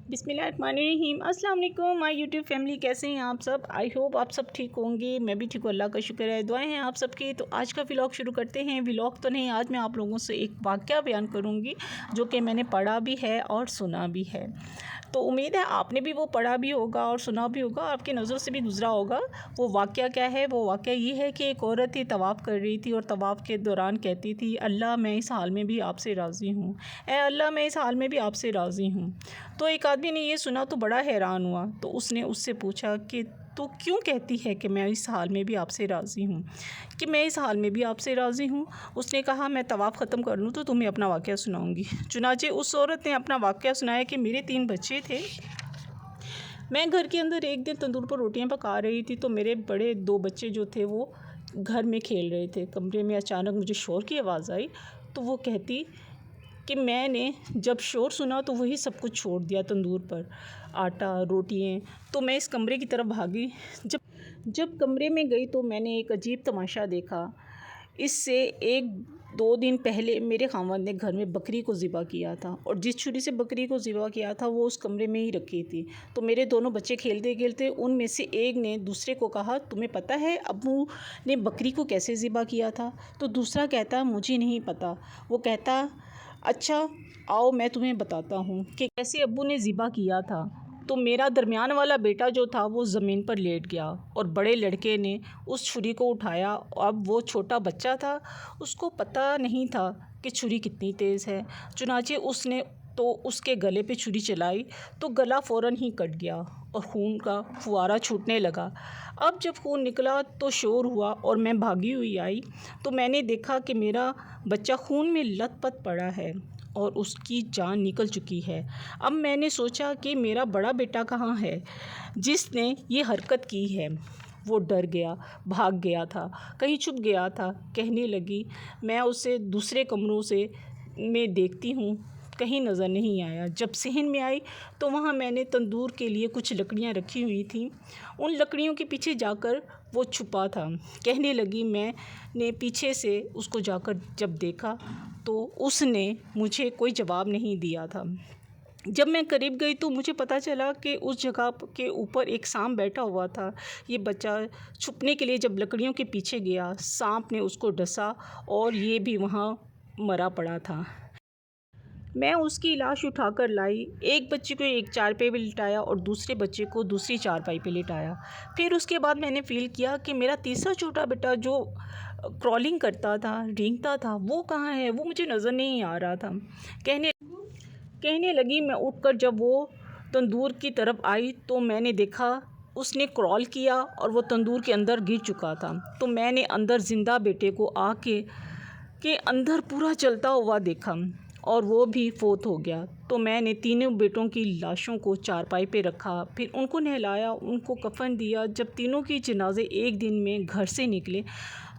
बिस्मिल्लाहिर्रहमानिर्रहीम। अस्सलाम वालेकुम माय यूट्यूब फैमिली, कैसे हैं आप सब? आई होप आप सब ठीक होंगे। मैं भी ठीक हूँ, अल्लाह का शुक्र है, दुआएं हैं आप सबकी। तो आज का व्लॉग शुरू करते हैं। व्लॉग तो नहीं, आज मैं आप लोगों से एक वाक़या बयान करूँगी जो कि मैंने पढ़ा भी है और सुना भी है। तो उम्मीद है आपने भी वो पढ़ा भी होगा और सुना भी होगा, आपकी नज़रों से भी गुज़रा होगा। वो वाक़या क्या है? वो वाक़या ये है कि एक औरत ही तवाफ़ कर रही थी और तवाफ़ के दौरान कहती थी, अल्लाह मैं इस हाल में भी आपसे राज़ी हूँ, ऐ अल्लाह मैं इस हाल में भी आपसे राज़ी हूँ। तो एक आदमी ने ये सुना तो बड़ा हैरान हुआ। तो उसने उससे पूछा कि तो क्यों कहती है कि मैं इस हाल में भी आपसे राज़ी हूँ, कि मैं इस हाल में भी आपसे राज़ी हूँ? उसने कहा मैं तवाफ़ ख़त्म कर लूँ तो तुम्हें अपना वाक़या सुनाऊँगी। चुनांचे उस औरत ने अपना वाक़या सुनाया कि मेरे 3 बच्चे थे। मैं घर के अंदर एक दिन तंदूर पर रोटियां पका रही थी, तो मेरे बड़े 2 बच्चे जो थे वो घर में खेल रहे थे। कमरे में अचानक मुझे शोर की आवाज़ आई। तो वो कहती कि मैंने जब शोर सुना तो वही सब कुछ छोड़ दिया तंदूर पर, आटा, रोटियाँ। तो मैं इस कमरे की तरफ भागी। जब जब कमरे में गई तो मैंने एक अजीब तमाशा देखा। इससे 1-2 दिन पहले मेरे खामद ने घर में बकरी को ज़िबा किया था, और जिस छुरी से बकरी को ज़िबा किया था वो उस कमरे में ही रखी थी। तो मेरे दोनों बच्चे खेलते खेलते उनमें से एक ने दूसरे को कहा, तुम्हें पता है अब्बू ने बकरी को कैसे ज़िबा किया था? तो दूसरा कहता, मुझे नहीं पता। वो कहता, अच्छा आओ मैं तुम्हें बताता हूँ कि कैसे अब्बू ने ज़िबा किया था। तो मेरा दरमियान वाला बेटा जो था वो ज़मीन पर लेट गया और बड़े लड़के ने उस छुरी को उठाया। अब वो छोटा बच्चा था, उसको पता नहीं था कि छुरी कितनी तेज़ है। चुनांचे उसने तो उसके गले पे छुरी चलाई तो गला फ़ौरन ही कट गया और खून का फुवारा छूटने लगा। अब जब खून निकला तो शोर हुआ और मैं भागी हुई आई तो मैंने देखा कि मेरा बच्चा खून में लथपथ पड़ा है और उसकी जान निकल चुकी है। अब मैंने सोचा कि मेरा बड़ा बेटा कहाँ है जिसने ये हरकत की है। वो डर गया, भाग गया था, कहीं छुप गया था। कहने लगी, मैं उसे दूसरे कमरों से में देखती हूँ, कहीं नज़र नहीं आया। जब सहन में आई तो वहाँ मैंने तंदूर के लिए कुछ लकड़ियाँ रखी हुई थी। उन लकड़ियों के पीछे जाकर वो छुपा था। कहने लगी, मैंने पीछे से उसको जाकर जब देखा तो उसने मुझे कोई जवाब नहीं दिया था। जब मैं करीब गई तो मुझे पता चला कि उस जगह के ऊपर एक सांप बैठा हुआ था। ये बच्चा छुपने के लिए जब लकड़ियों के पीछे गया, सांप ने उसको डसा और ये भी वहाँ मरा पड़ा था। मैं उसकी लाश उठाकर लाई। एक बच्चे को एक चारपाई पे लिटाया और दूसरे बच्चे को दूसरी चारपाई पे लिटाया। फिर उसके बाद मैंने फ़ील किया कि मेरा तीसरा छोटा बेटा जो क्रॉलिंग करता था, रेंगता था, वो कहाँ है? वो मुझे नज़र नहीं आ रहा था। कहने कहने लगी, मैं उठकर जब वो तंदूर की तरफ आई तो मैंने देखा उसने क्रॉल किया और वो तंदूर के अंदर गिर चुका था। तो मैंने अंदर ज़िंदा बेटे को आके के अंदर पूरा चलता हुआ देखा और वो भी फ़ौत हो गया। तो मैंने तीनों बेटों की लाशों को चारपाई पे रखा, फिर उनको नहलाया, उनको कफ़न दिया। जब तीनों की जनाज़े एक दिन में घर से निकले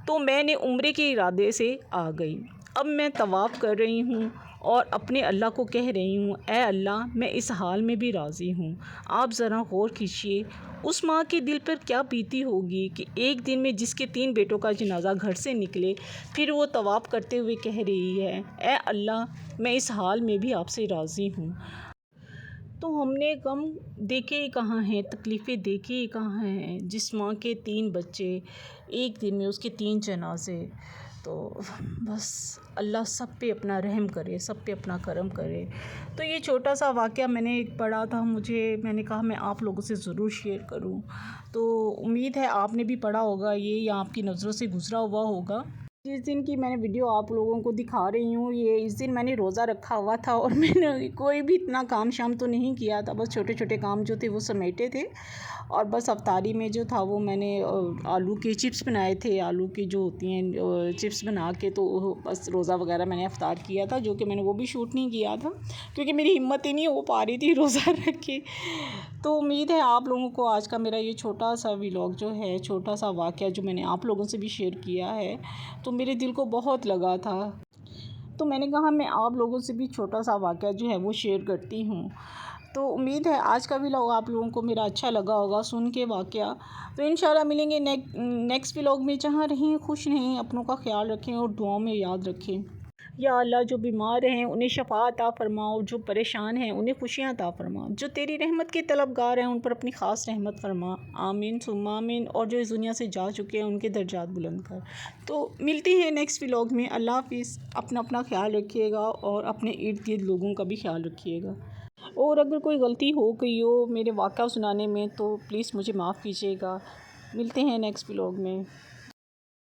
तो मैंने उम्रे के इरादे से आ गई। अब मैं तवाफ़ कर रही हूँ और अपने अल्लाह को कह रही हूँ, ऐ अल्लाह मैं इस हाल में भी राज़ी हूँ। आप ज़रा गौर कीजिए उस माँ के दिल पर क्या बीती होगी कि एक दिन में जिसके 3 बेटों का जनाज़ा घर से निकले, फिर वो तवाफ़ करते हुए कह रही है, ऐ अल्लाह मैं इस हाल में भी आपसे राज़ी हूँ। तो हमने गम देखे ही कहाँ हैं, तकलीफ़ें देखी ही कहाँ हैं, जिस माँ के 3 बच्चे, एक दिन में उसके 3 जनाज़े। तो बस अल्लाह सब पे अपना रहम करे, सब पे अपना करम करे। तो ये छोटा सा वाक़या मैंने पढ़ा था, मैंने कहा मैं आप लोगों से ज़रूर शेयर करूं। तो उम्मीद है आपने भी पढ़ा होगा ये, या आपकी नज़रों से गुज़रा हुआ होगा। जिस दिन की मैंने वीडियो आप लोगों को दिखा रही हूँ, ये इस दिन मैंने रोज़ा रखा हुआ था और मैंने कोई भी इतना काम शाम तो नहीं किया था, बस छोटे छोटे काम जो थे वो समेटे थे। और बस अफ्तारी में जो था वो मैंने आलू के चिप्स बनाए थे, आलू की जो होती हैं चिप्स बना के, तो बस रोज़ा वगैरह मैंने अफ्तार किया था, जो कि मैंने वो भी शूट नहीं किया था क्योंकि मेरी हिम्मत ही नहीं हो पा रही थी रोज़ा रख के। तो उम्मीद है आप लोगों को आज का मेरा ये छोटा सा व्लॉग जो है, छोटा सा वाक़या जो मैंने आप लोगों से भी शेयर किया है, तो मेरे दिल को बहुत लगा था। तो मैंने कहा मैं आप लोगों से भी छोटा सा वाक़या जो है वो शेयर करती हूँ। तो उम्मीद है आज का व्लॉग आप लोगों को मेरा अच्छा लगा होगा सुन के वाक़या। तो इंशाल्लाह मिलेंगे नेक्स्ट व्लॉग में। जहाँ रहें खुश रहें, अपनों का ख्याल रखें और दुआओं में याद रखें। یا اللہ جو بیمار ہیں انہیں شفا عطا فرماؤ، جو پریشان ہیں انہیں خوشیاں عطا فرما، جو تیری رحمت کے طلبگار ہیں ان پر اپنی خاص رحمت فرما، آمین ثم آمین۔ اور جو اس دنیا سے جا چکے ہیں ان کے درجات بلند کر۔ تو ملتے ہیں نیکسٹ ولاگ میں۔ اللہ حافظ۔ اپنا خیال رکھیے گا اور اپنے ارد گرد لوگوں کا بھی خیال رکھیے گا، اور اگر کوئی غلطی ہو گئی ہو میرے واقعہ سنانے میں تو پلیز مجھے معاف کیجیے گا۔ ملتے ہیں نیکسٹ ولاگ میں۔